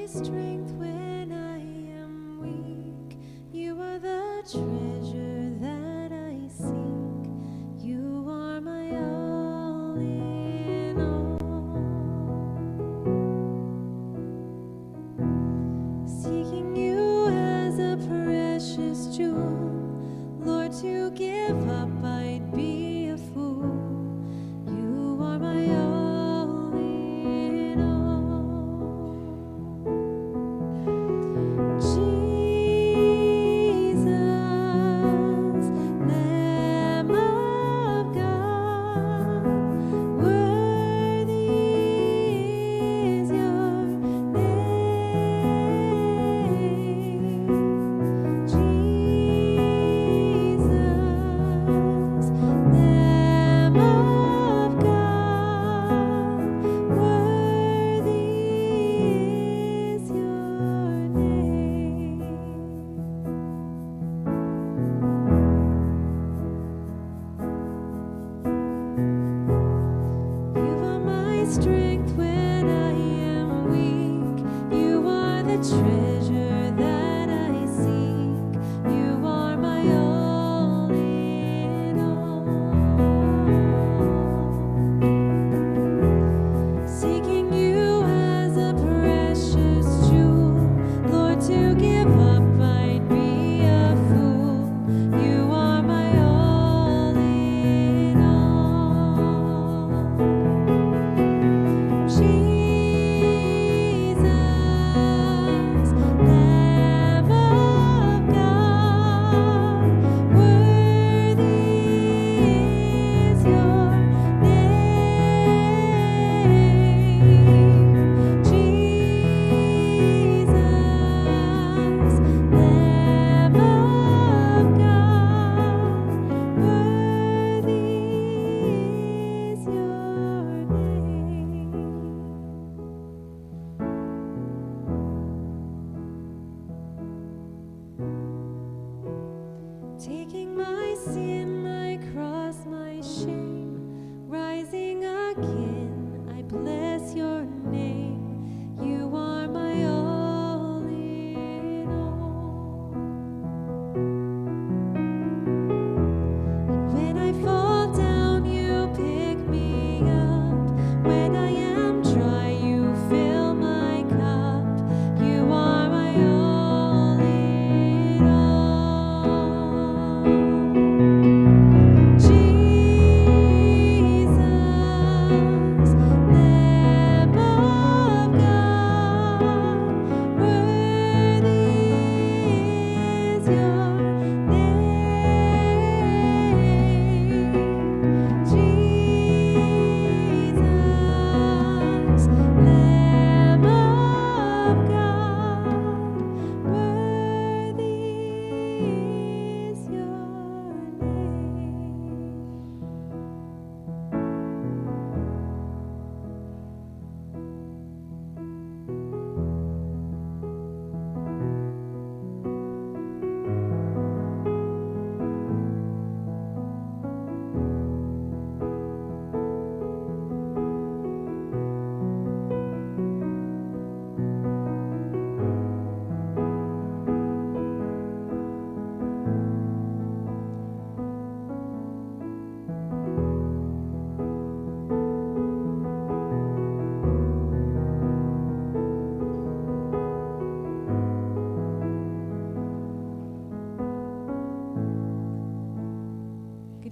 Strength when I am weak, you are the treasure that I seek, you are my all in all. Seeking you as a precious jewel, Lord, to give up I'd be a fool, you are my all in all.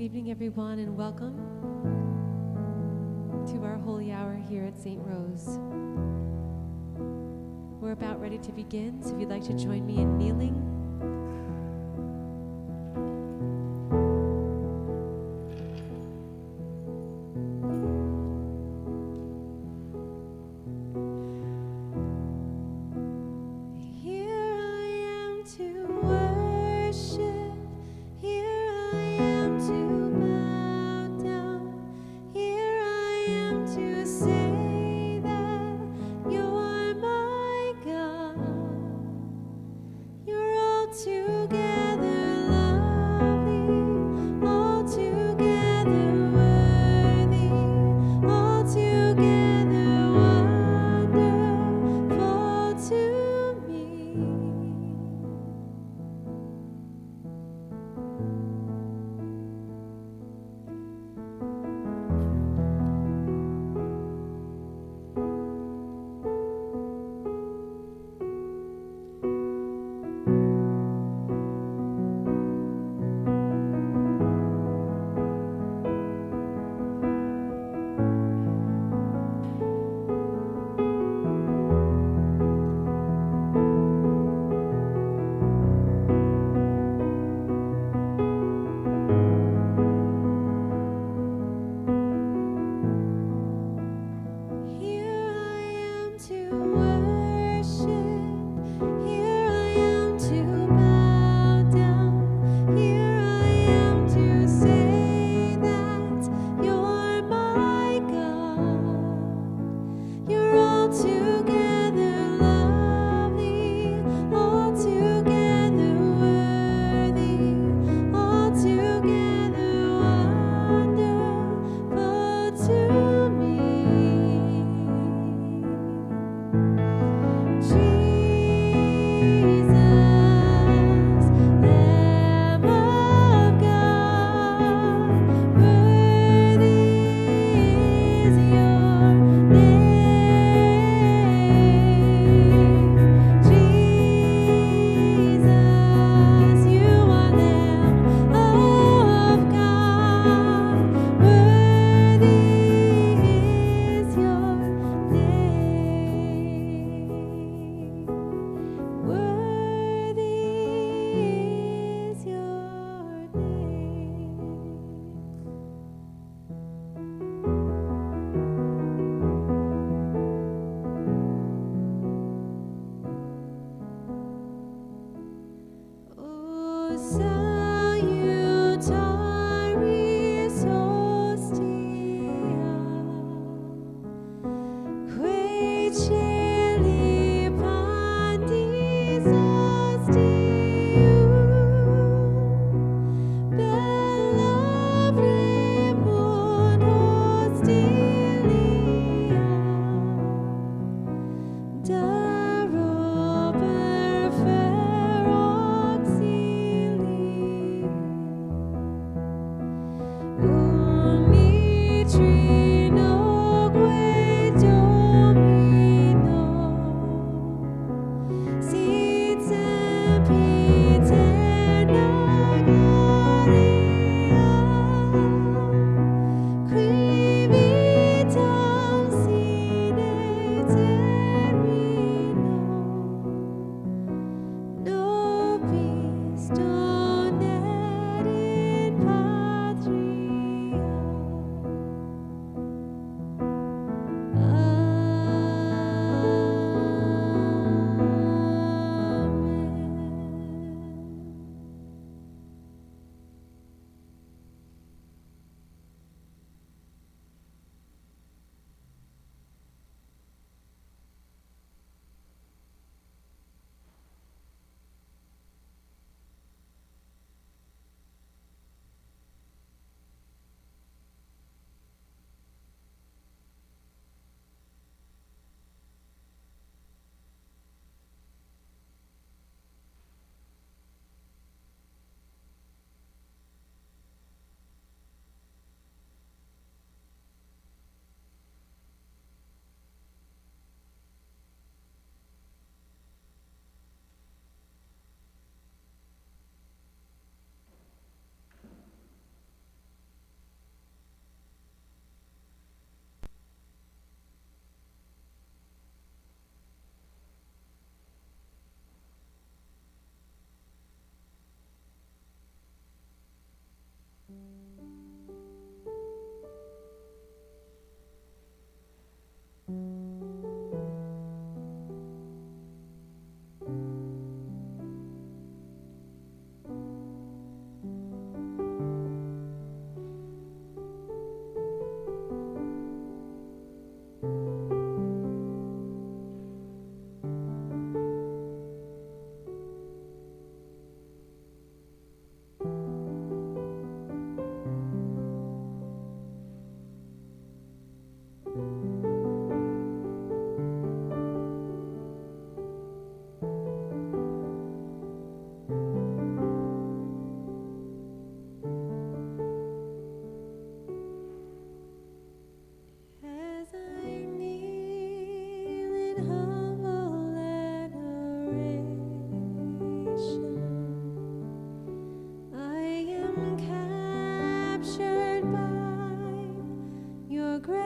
evening, everyone, and welcome to our holy hour here at St. Rose. We're about ready to begin, so if you'd like to join me in kneeling. You're in humble adoration. I am captured by your grace.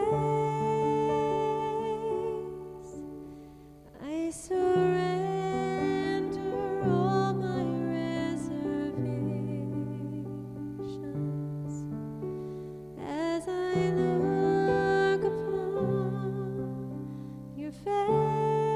I surrender all my reservations as I look upon your face.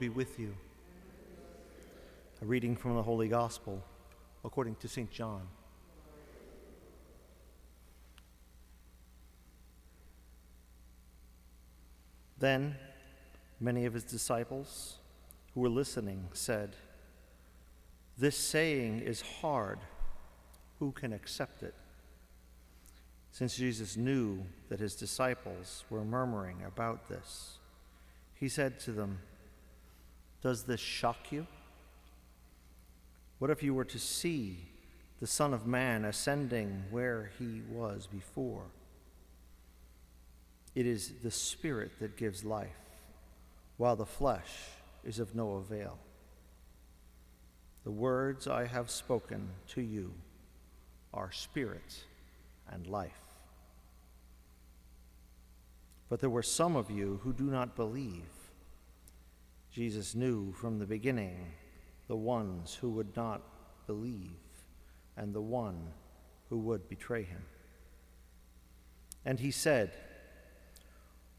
be with you. A reading from the Holy Gospel according to St. John. Then many of his disciples who were listening said, "This saying is hard. Who can accept it?" Since Jesus knew that his disciples were murmuring about this, he said to them, "Does this shock you? What if you were to see the Son of Man ascending where he was before? It is the Spirit that gives life, while the flesh is of no avail. The words I have spoken to you are spirit and life. But there were some of you who do not believe." Jesus knew from the beginning the ones who would not believe and the one who would betray him. And he said,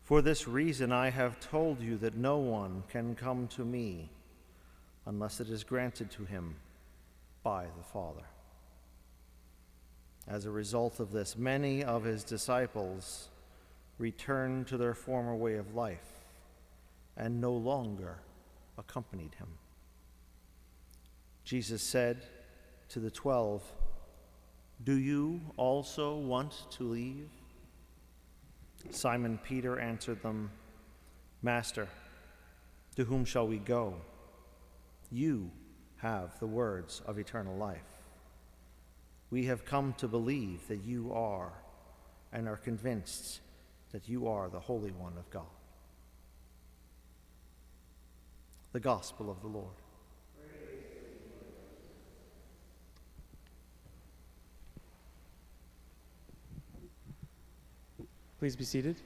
"For this reason I have told you that no one can come to me unless it is granted to him by the Father." As a result of this, many of his disciples returned to their former way of life and no longer accompanied him. Jesus said to the 12, "Do you also want to leave?" Simon Peter answered them, "Master, to whom shall we go? You have the words of eternal life. We have come to believe that you are, and are convinced that you are the Holy One of God." The Gospel of the Lord. Please be seated.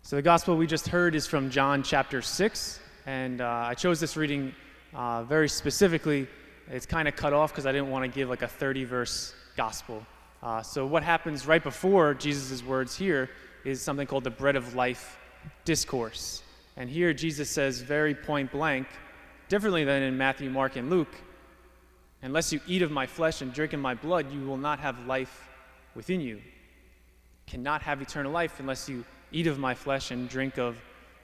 So the gospel we just heard is from John chapter 6, and I chose this reading very specifically. It's kind of cut off because I didn't want to give like a 30-verse gospel. So what happens right before Jesus' words here is something called the Bread of Life discourse. And here Jesus says very point blank, differently than in Matthew, Mark, and Luke, "Unless you eat of my flesh and drink of my blood, you will not have life within you. Cannot have eternal life unless you eat of my flesh and drink of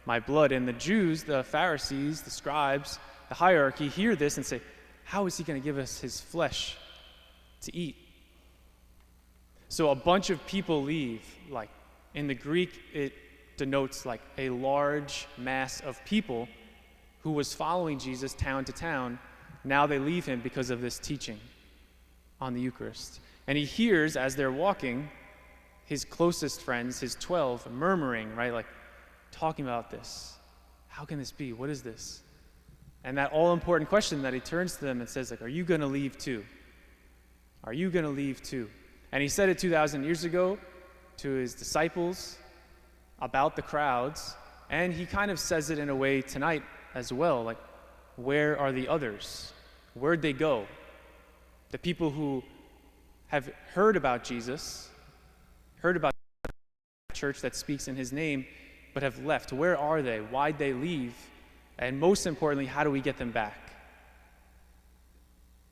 my blood." And the Jews, the Pharisees, the scribes, the hierarchy hear this and say, "How is he going to give us his flesh to eat?" So a bunch of people leave. Like in the Greek, it denotes like a large mass of people who was following Jesus town to town. Now they leave him because of this teaching on the Eucharist. And he hears, as they're walking, his closest friends, his 12, murmuring, right? Like talking about this. How can this be? What is this? And that all-important question that he turns to them and says, like, "Are you going to leave too? Are you going to leave too?" And he said it 2,000 years ago to his disciples about the crowds, and he kind of says it in a way tonight as well, like, where are the others? Where'd they go? The people who have heard about Jesus, heard about the church that speaks in his name, but have left. Where are they? Why'd they leave? And most importantly, how do we get them back?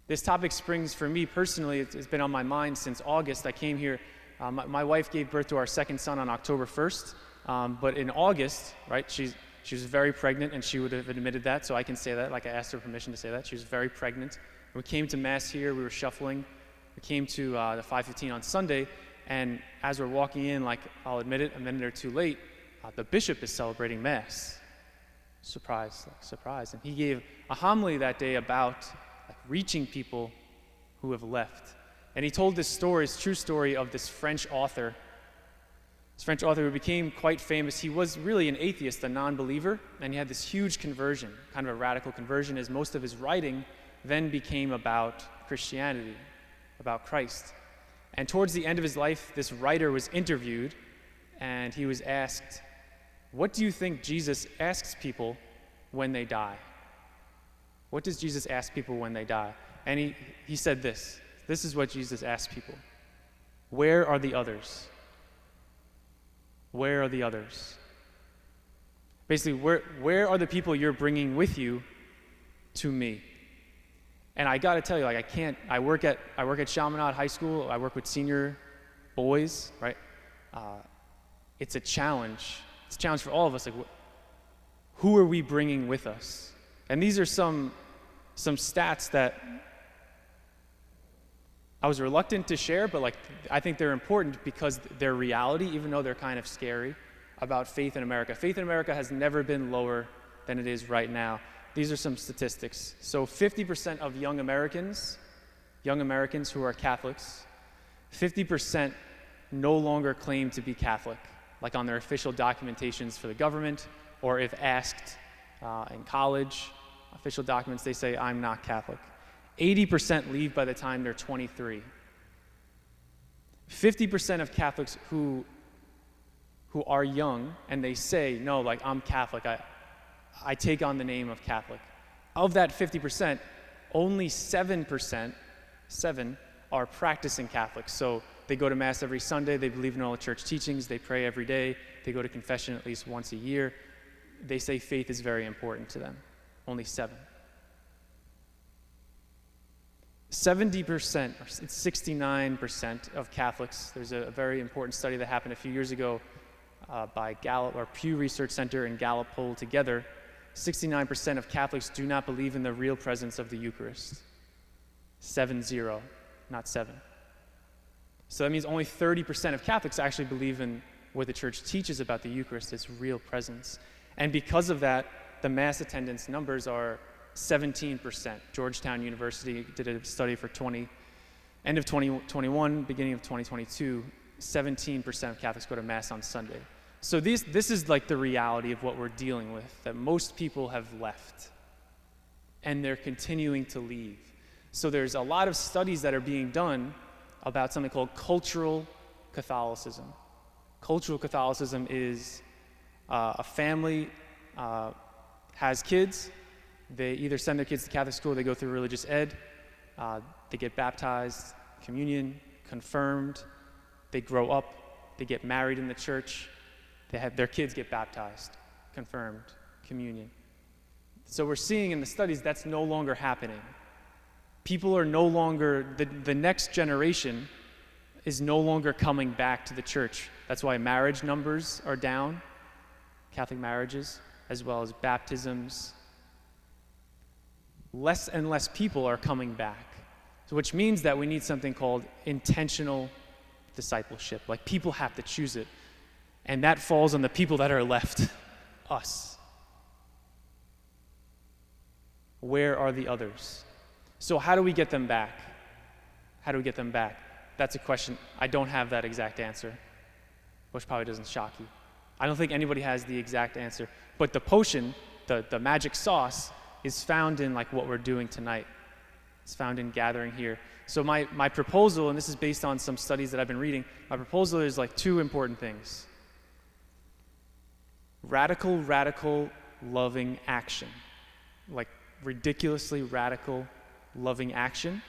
This topic springs for me personally, it's been on my mind since August. I came here, my wife gave birth to our second son on October 1st, but in August, right, she was very pregnant, and she would have admitted that, so I can say that, like I asked her permission to say that. She was very pregnant. We came to Mass here, we were shuffling. We came to the 5:15 on Sunday, and as we're walking in, like I'll admit it, a minute or two late, the bishop is celebrating Mass. Surprise, like, surprise. And he gave a homily that day about like, reaching people who have left. And he told this story, this true story of this French author. This French author who became quite famous. He was really an atheist, a non-believer, and he had this huge conversion, kind of a radical conversion, as most of his writing then became about Christianity, about Christ. And towards the end of his life, this writer was interviewed, and he was asked, "What do you think Jesus asks people when they die? What does Jesus ask people when they die?" And he said this. This is what Jesus asked people. "Where are the others? Where are the others? Basically, where are the people you're bringing with you to me? And I got to tell you, like, I work at Chaminade High School. I work with senior boys, right? It's a challenge. It's a challenge for all of us. Like, who are we bringing with us? And these are some stats that I was reluctant to share, but like I think they're important because they're reality, even though they're kind of scary, about faith in America. Faith in America has never been lower than it is right now. These are some statistics. So 50% of young Americans who are Catholics, 50% no longer claim to be Catholic, like on their official documentations for the government, or if asked in college, official documents, they say, I'm not Catholic. 80% leave by the time they're 23. 50% of Catholics who are young and they say, no, like I'm Catholic, I take on the name of Catholic. Of that 50%, only 7% are practicing Catholics. So they go to Mass every Sunday, they believe in all the church teachings, they pray every day, they go to confession at least once a year. They say faith is very important to them. Only 7. 70%, or 69% of Catholics, there's a very important study that happened a few years ago by Gallup, or Pew Research Center and Gallup polled together. 69% of Catholics do not believe in the real presence of the Eucharist. 7-0, not 7. So that means only 30% of Catholics actually believe in what the church teaches about the Eucharist, its real presence. And because of that, the Mass attendance numbers are 17%. Georgetown University did a study for end of 2021, beginning of 2022, 17% of Catholics go to Mass on Sunday. So this is like the reality of what we're dealing with, that most people have left, and they're continuing to leave. So there's a lot of studies that are being done about something called cultural Catholicism. Cultural Catholicism is a family has kids. They either send their kids to Catholic school, they go through religious ed, they get baptized, communion, confirmed, they grow up, they get married in the church, their kids get baptized, confirmed, communion. So we're seeing in the studies that's no longer happening. People are no longer, the next generation is no longer coming back to the church. That's why marriage numbers are down, Catholic marriages, as well as baptisms. Less and less people are coming back, so which means that we need something called intentional discipleship. Like, people have to choose it, and that falls on the people that are left, us. Where are the others? So how do we get them back? How do we get them back? That's a question. I don't have that exact answer, which probably doesn't shock you. I don't think anybody has the exact answer, but the potion, the magic sauce, is found in like what we're doing tonight. It's found in gathering here. So my proposal, and this is based on some studies that I've been reading, my proposal is like 2 important things. Radical, loving action. Like ridiculously radical, loving action.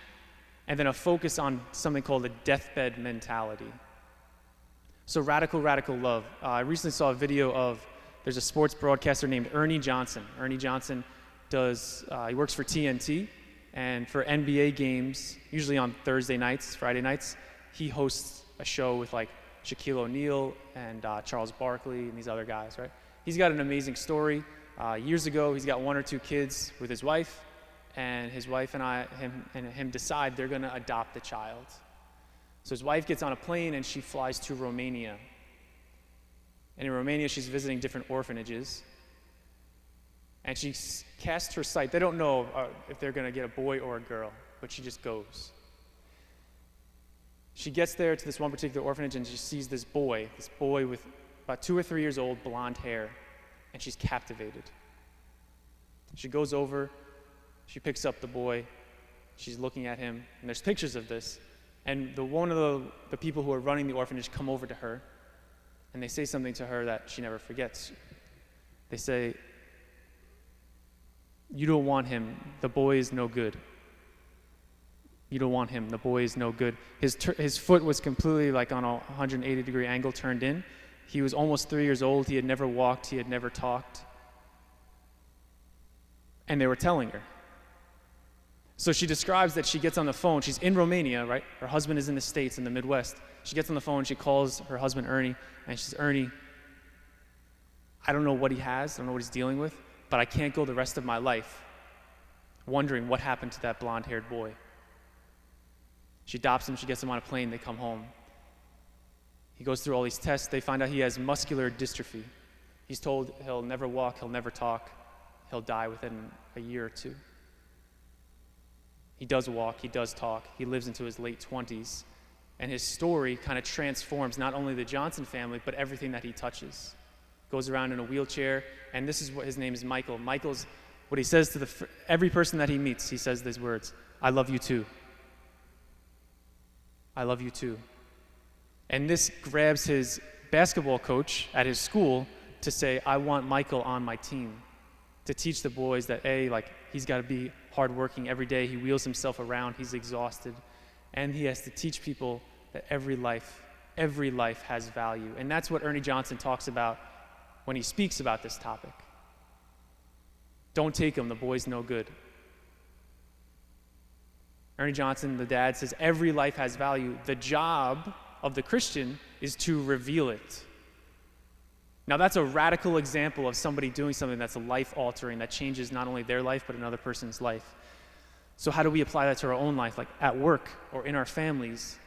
And then a focus on something called a deathbed mentality. So radical love. I recently saw a video of, there's a sports broadcaster named Ernie Johnson. Ernie Johnson he works for TNT, and for NBA games, usually on Thursday nights, Friday nights, he hosts a show with like Shaquille O'Neal and Charles Barkley and these other guys, right? He's got an amazing story. Years ago, he's got 1 or 2 kids with his wife, and his wife and him decide they're gonna adopt a child. So his wife gets on a plane and she flies to Romania. And in Romania, she's visiting different orphanages. And she casts her sight. They don't know if they're going to get a boy or a girl, but she just goes. She gets there to this one particular orphanage and she sees this boy with about 2 or 3 years old, blonde hair, and she's captivated. She goes over, she picks up the boy, she's looking at him, and there's pictures of this. And one of the people who are running the orphanage come over to her, and they say something to her that she never forgets. They say, "You don't want him. The boy is no good. You don't want him. The boy is no good." His foot was completely like on a 180-degree angle turned in, He was almost 3 years old. He had never walked. He had never talked. And they were telling her. So she describes that she gets on the phone. She's in Romania, right? Her husband is in the States, in the Midwest. She gets on the phone. She calls her husband, Ernie, and she says, Ernie, I don't know what he has. I don't know what he's dealing with, but I can't go the rest of my life wondering what happened to that blonde-haired boy. She adopts him. She gets him on a plane. They come home. He goes through all these tests. They find out he has muscular dystrophy. He's told he'll never walk, he'll never talk, he'll die within a year or two. He does walk, he does talk, he lives into his late 20s, and his story kind of transforms not only the Johnson family, but everything that he touches. Goes around in a wheelchair, and this is what his name is, Michael. Michael's, what he says to every person that he meets, he says these words, I love you too. I love you too. And this grabs his basketball coach at his school to say, I want Michael on my team, to teach the boys that, he's got to be hardworking every day. He wheels himself around. He's exhausted. And he has to teach people that every life has value. And that's what Ernie Johnson talks about when he speaks about this topic. Don't take him. The boy's no good. Ernie Johnson, the dad, says every life has value. The job of the Christian is to reveal it. Now that's a radical example of somebody doing something that's life-altering, that changes not only their life, but another person's life. So how do we apply that to our own life, like at work or in our families?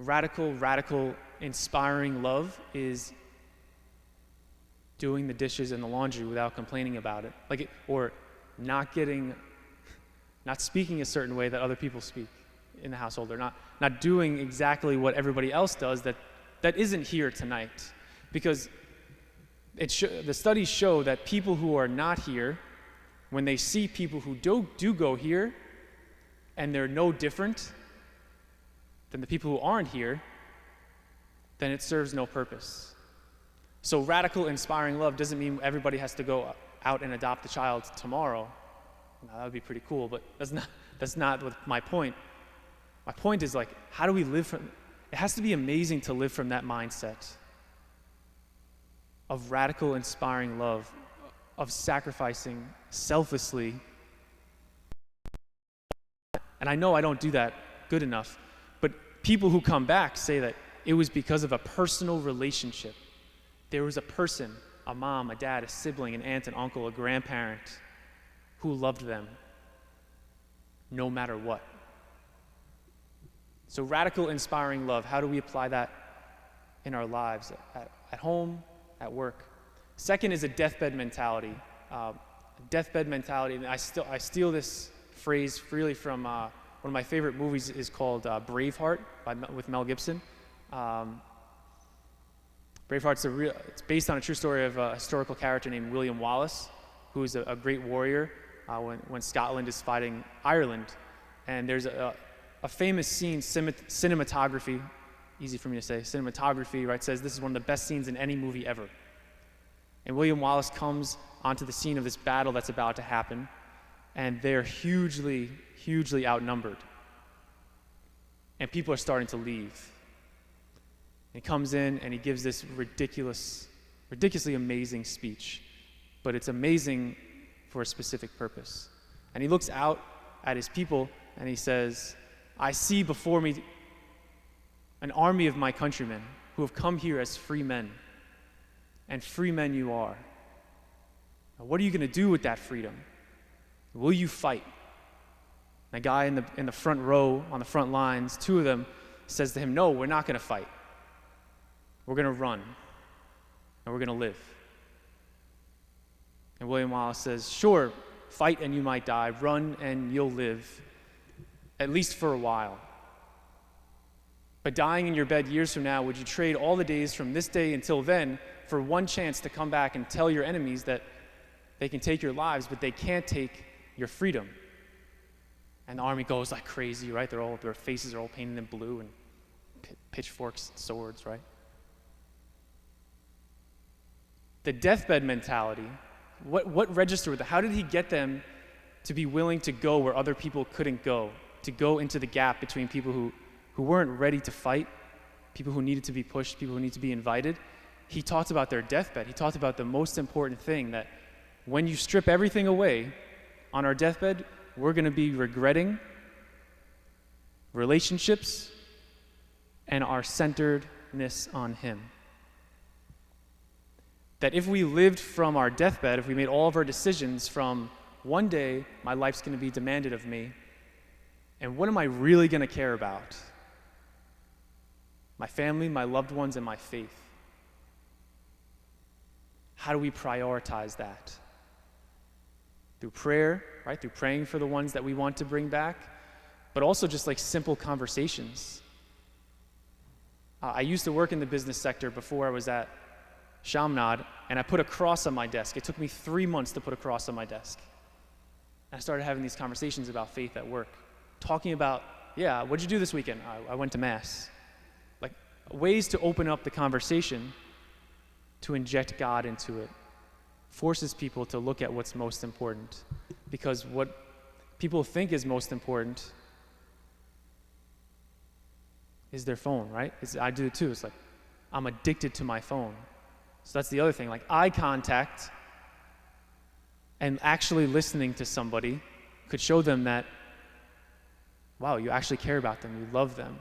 Radical, inspiring love is doing the dishes and the laundry without complaining about it. Or not speaking a certain way that other people speak in the household, or not doing exactly what everybody else does that isn't here tonight. Because the studies show that people who are not here, when they see people who do go here, and they're no different than the people who aren't here, then it serves no purpose. So radical, inspiring love doesn't mean everybody has to go out and adopt a child tomorrow. Now, that would be pretty cool, but that's not what my point. My point is, how do we live from? It has to be amazing to live from that mindset of radical, inspiring love, of sacrificing selflessly. And I know I don't do that good enough, but people who come back say that it was because of a personal relationship. There was a person, a mom, a dad, a sibling, an aunt, an uncle, a grandparent, who loved them no matter what. So radical, inspiring love, how do we apply that in our lives, at home, at work? Second is a deathbed mentality. Deathbed mentality, and I steal this phrase freely from one of my favorite movies is called Braveheart with Mel Gibson. Braveheart's it's based on a true story of a historical character named William Wallace, who is a great warrior when Scotland is fighting Ireland. And there's a famous scene, cinematography, easy for me to say, cinematography, right, says this is one of the best scenes in any movie ever. And William Wallace comes onto the scene of this battle that's about to happen, and they're hugely, hugely outnumbered. And people are starting to leave. He comes in and he gives this ridiculously amazing speech, but it's amazing for a specific purpose. And he looks out at his people and he says, I see before me an army of my countrymen who have come here as free men, and free men you are. Now, what are you going to do with that freedom? Will you fight? And a guy in the front row, on the front lines, two of them, says to him, no, we're not going to fight. We're going to run, and we're going to live. And William Wallace says, sure, fight and you might die, run and you'll live, at least for a while. But dying in your bed years from now, would you trade all the days from this day until then for one chance to come back and tell your enemies that they can take your lives, but they can't take your freedom? And the army goes like crazy, right? Their faces are all painted in blue and pitchforks and swords, right? The deathbed mentality, what registered with it? How did he get them to be willing to go where other people couldn't go, to go into the gap between people who weren't ready to fight people who needed to be pushed, people who need to be invited. He talked about their deathbed. He talked about the most important thing, that when you strip everything away on our deathbed, we're going to be regretting relationships and our centeredness on Him. That if we lived from our deathbed, if we made all of our decisions from one day, my life's going to be demanded of me, and what am I really going to care about? My family, my loved ones, and my faith. How do we prioritize that? Through prayer, right? Through praying for the ones that we want to bring back, but also just like simple conversations. I used to work in the business sector before I was at Shamnad, and I put a cross on my desk. It took me 3 months to put a cross on my desk. I started having these conversations about faith at work, talking about, what'd you do this weekend? I went to Mass. Like, ways to open up the conversation, to inject God into it, forces people to look at what's most important. Because what people think is most important is their phone, right? I do it too. It's like, I'm addicted to my phone. So that's the other thing, like eye contact and actually listening to somebody could show them that, wow, you actually care about them, you love them.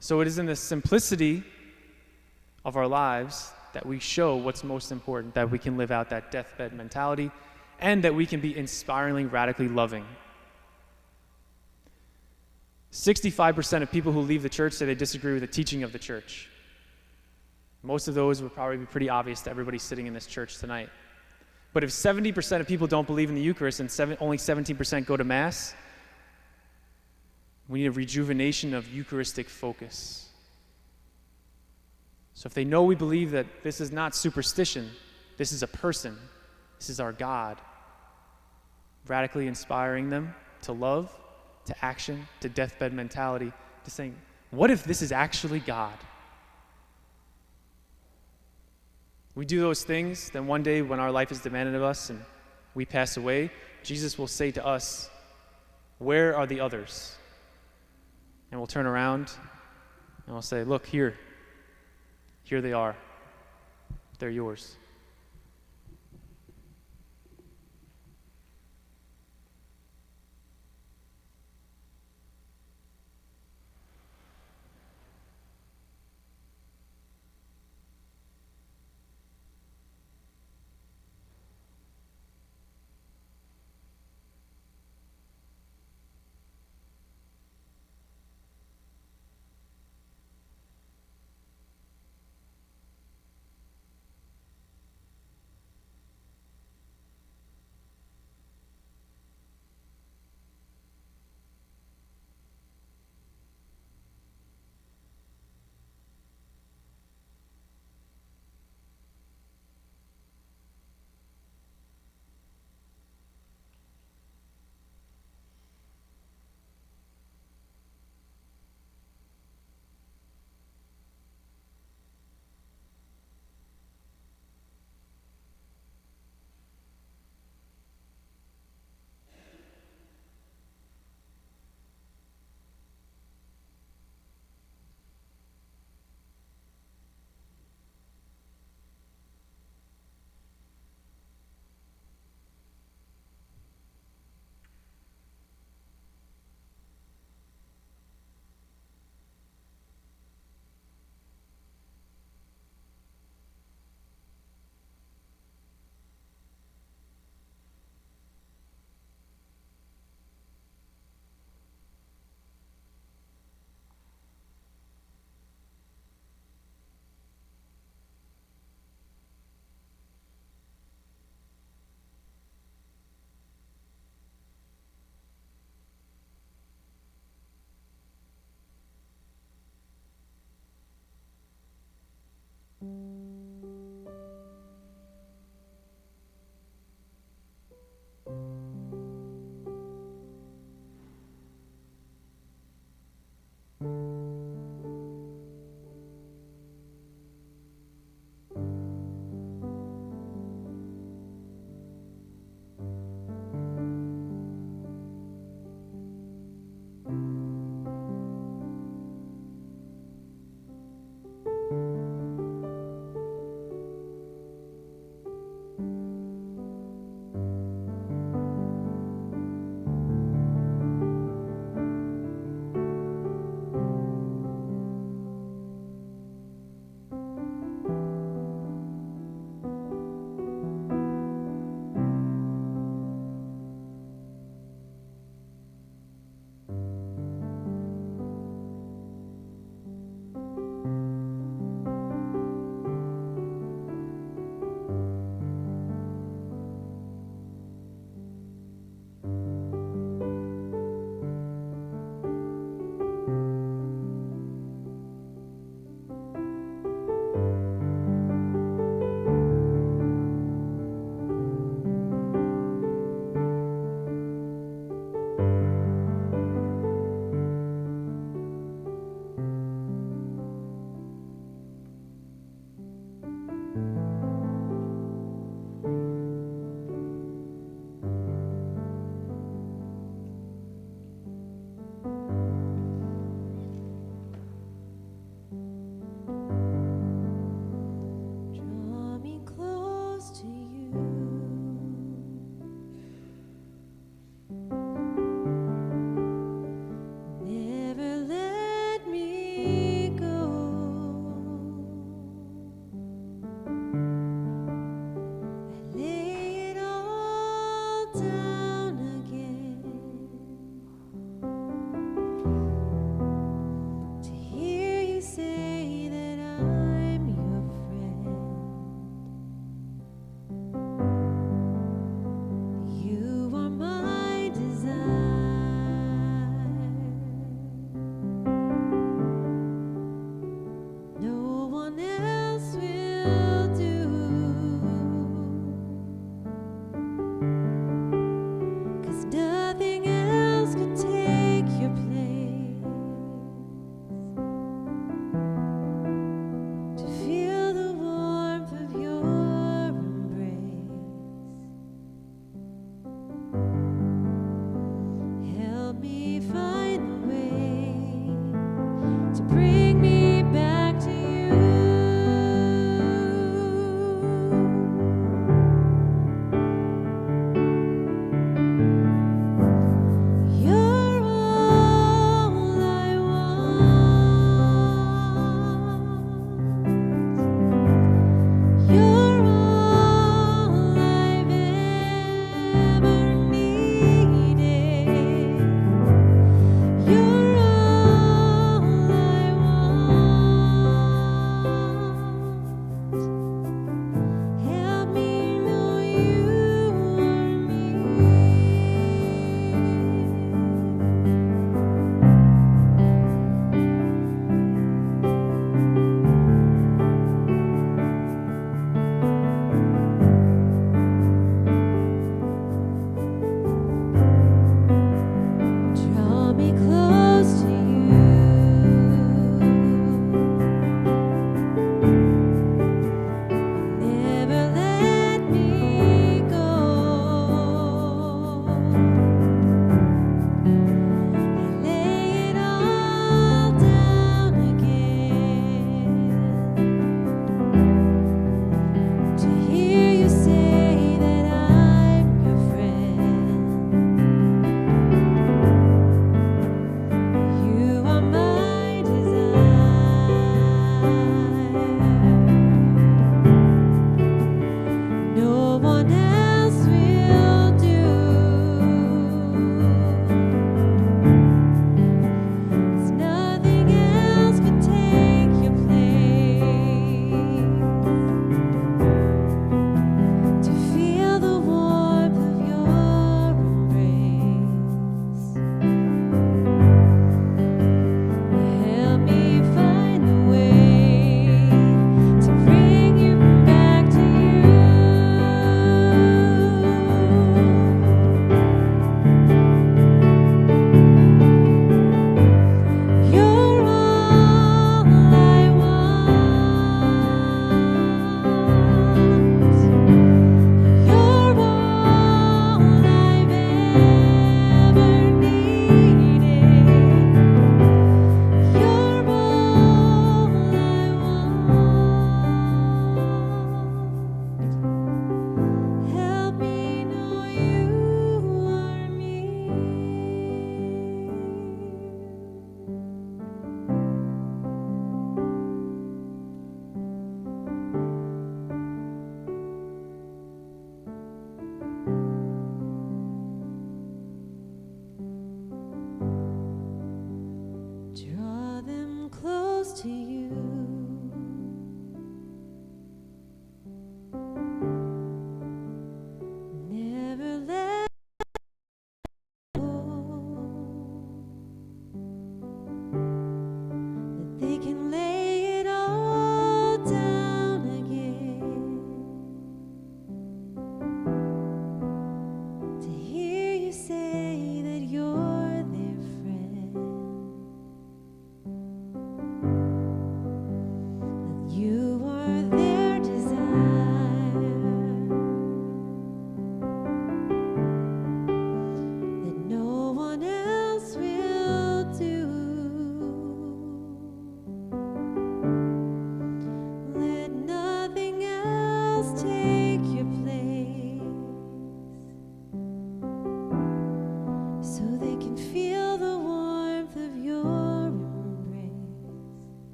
So it is in the simplicity of our lives that we show what's most important, that we can live out that deathbed mentality, and that we can be inspiringly, radically loving. 65% of people who leave the church say they disagree with the teaching of the church. Most of those would probably be pretty obvious to everybody sitting in this church tonight. But if 70% of people don't believe in the Eucharist and only 17% go to Mass, we need a rejuvenation of Eucharistic focus. So if they know we believe that this is not superstition, this is a person, this is our God, radically inspiring them to love, to action, to deathbed mentality, to saying, what if this is actually God? We do those things, then one day when our life is demanded of us and we pass away, Jesus will say to us, where are the others? And we'll turn around and we'll say, look, here they are. They're yours.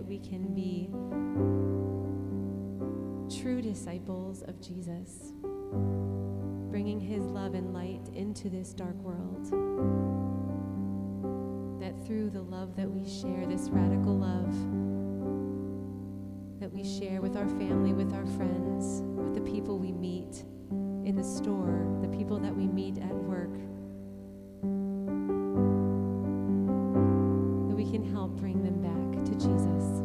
we can be true disciples of Jesus, bringing his love and light into this dark world. That through the love that we share, this radical love that we share with our family, with our friends, with the people we meet in the store, the people that we meet at work, that we can help bring them back to Jesus.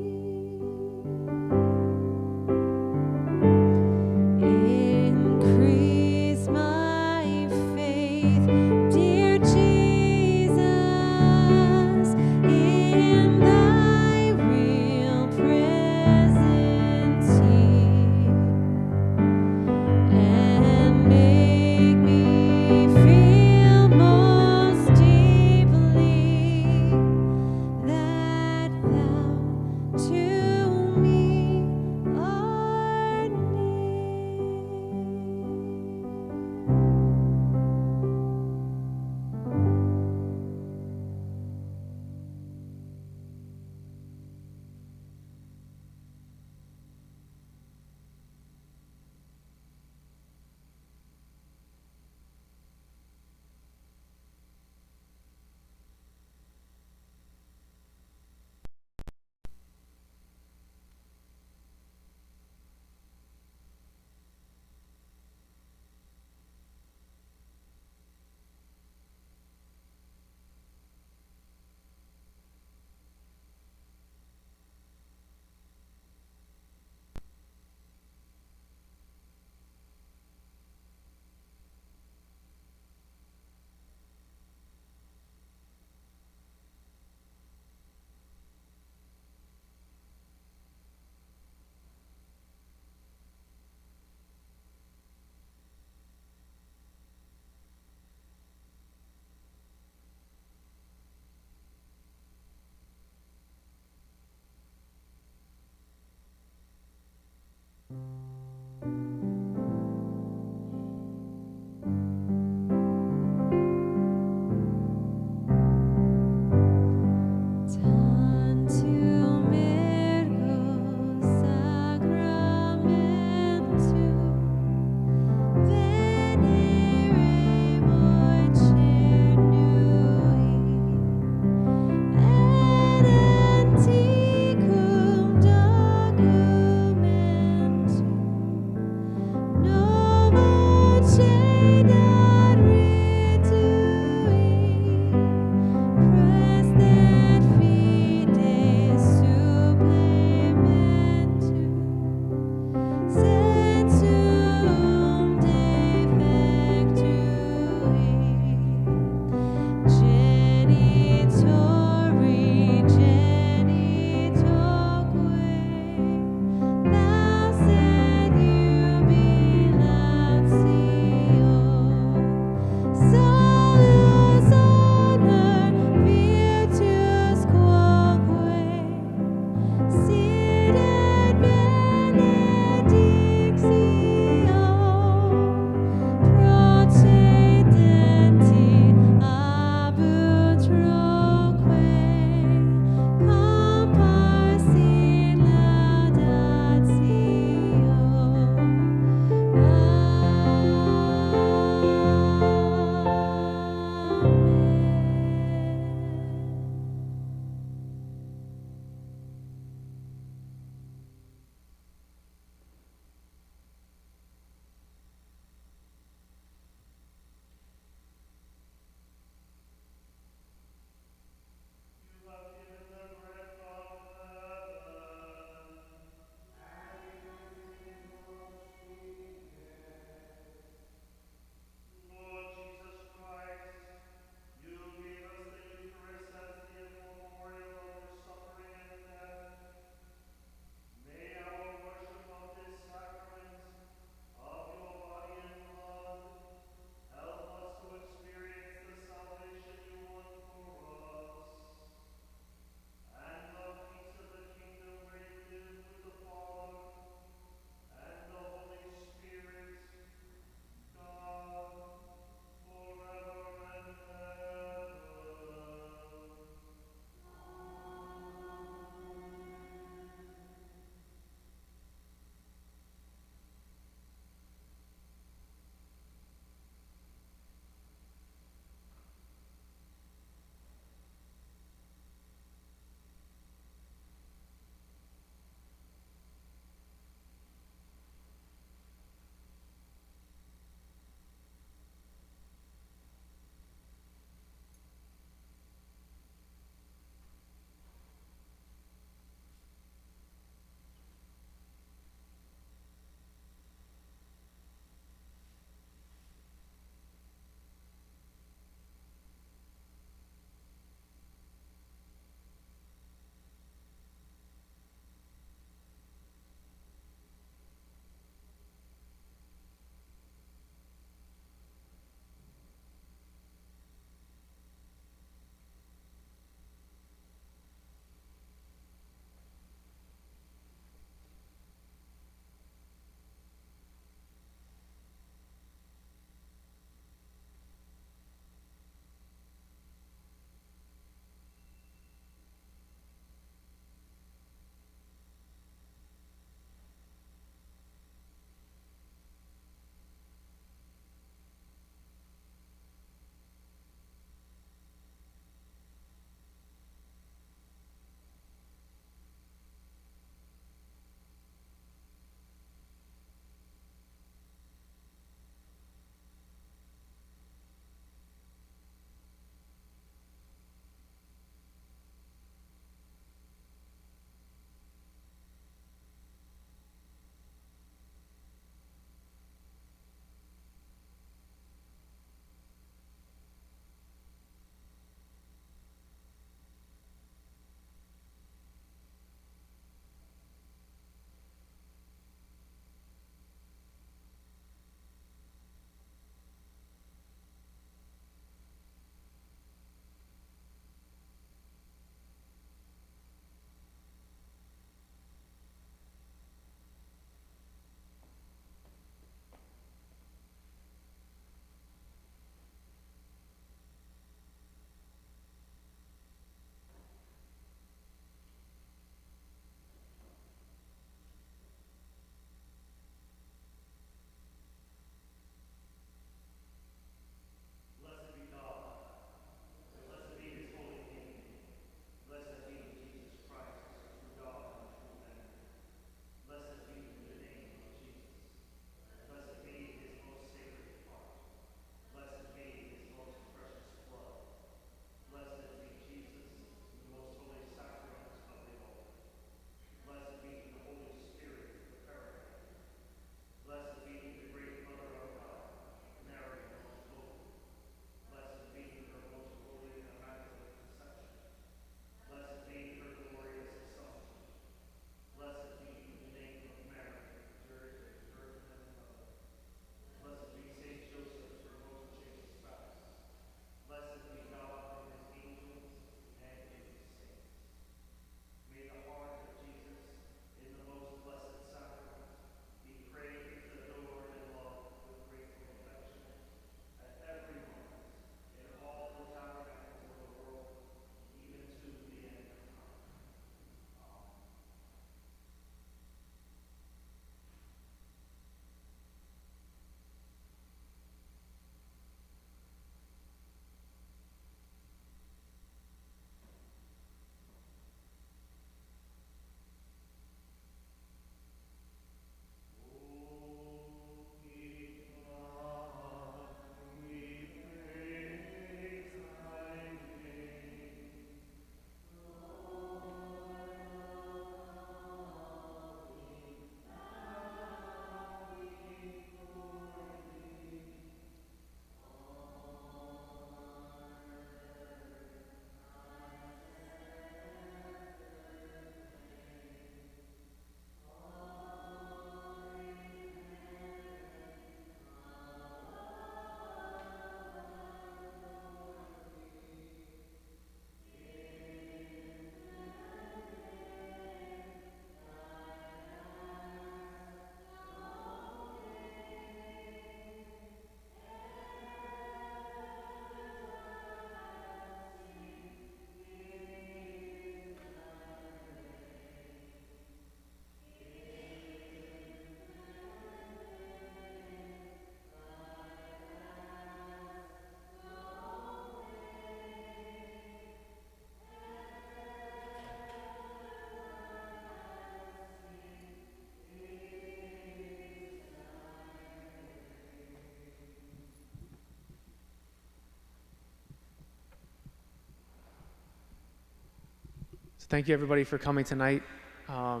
So thank you everybody for coming tonight. A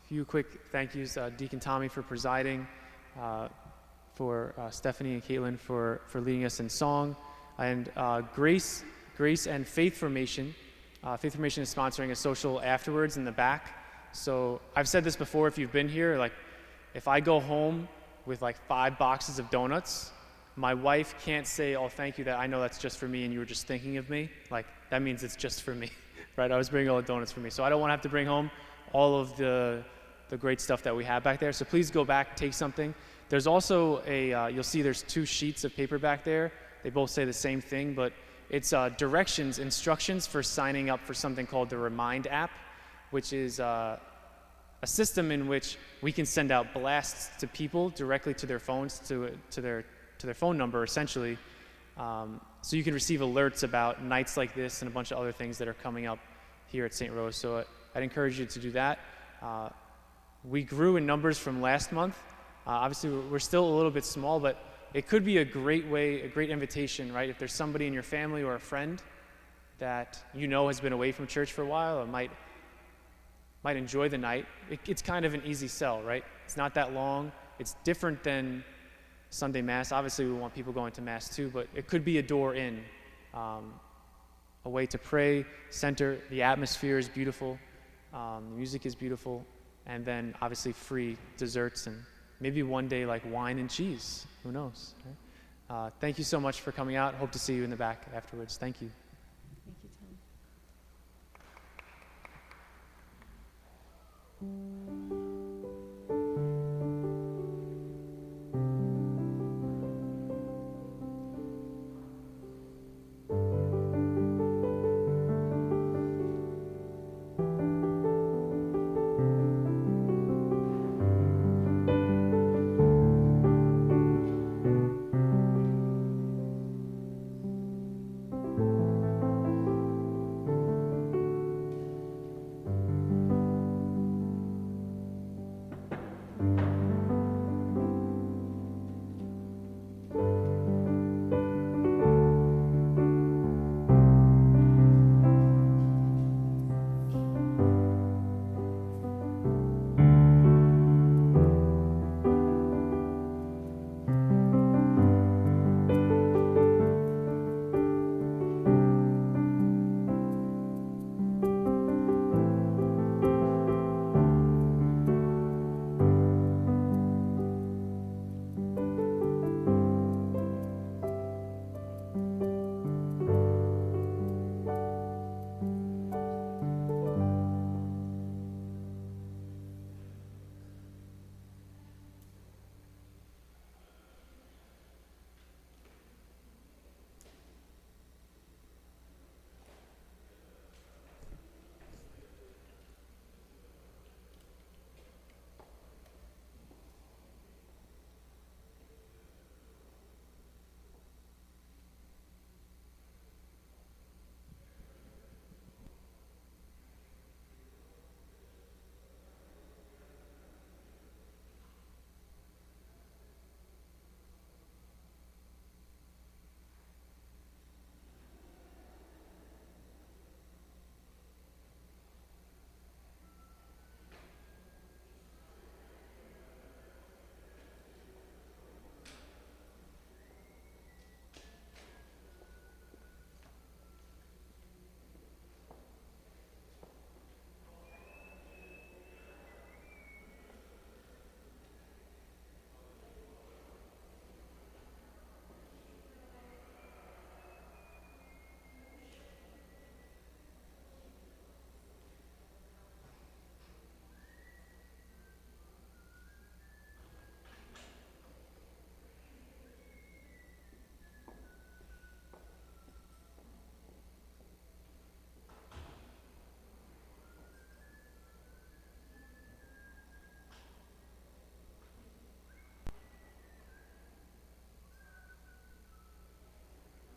few quick thank yous, Deacon Tommy for presiding, for Stephanie and Caitlin for leading us in song, and Grace and Faith Formation. Faith Formation is sponsoring a social afterwards in the back. So I've said this before, if you've been here, like if I go home with like 5 boxes of donuts, my wife can't say, oh, thank you, that I know that's just for me and you were just thinking of me. Like that means it's just for me, right? I was bringing all the donuts for me. So I don't want to have to bring home all of the great stuff that we have back there. So please go back, take something. There's also you'll see there's 2 sheets of paper back there. They both say the same thing, but it's instructions for signing up for something called the Remind app, which is a system in which we can send out blasts to people directly to their phones, to their phone number, essentially. So you can receive alerts about nights like this and a bunch of other things that are coming up here at St. Rose. So I'd encourage you to do that. We grew in numbers from last month. Obviously, we're still a little bit small, but it could be a great invitation, right? If there's somebody in your family or a friend that you know has been away from church for a while or might enjoy the night, it's kind of an easy sell, right? It's not that long. It's different than Sunday Mass. Obviously, we want people going to Mass too, but it could be a door in, a way to pray, center. The atmosphere is beautiful. The music is beautiful. And then obviously free desserts and maybe one day like wine and cheese. Who knows? Right? Thank you so much for coming out. Hope to see you in the back afterwards. Thank you. Thank you, Tom.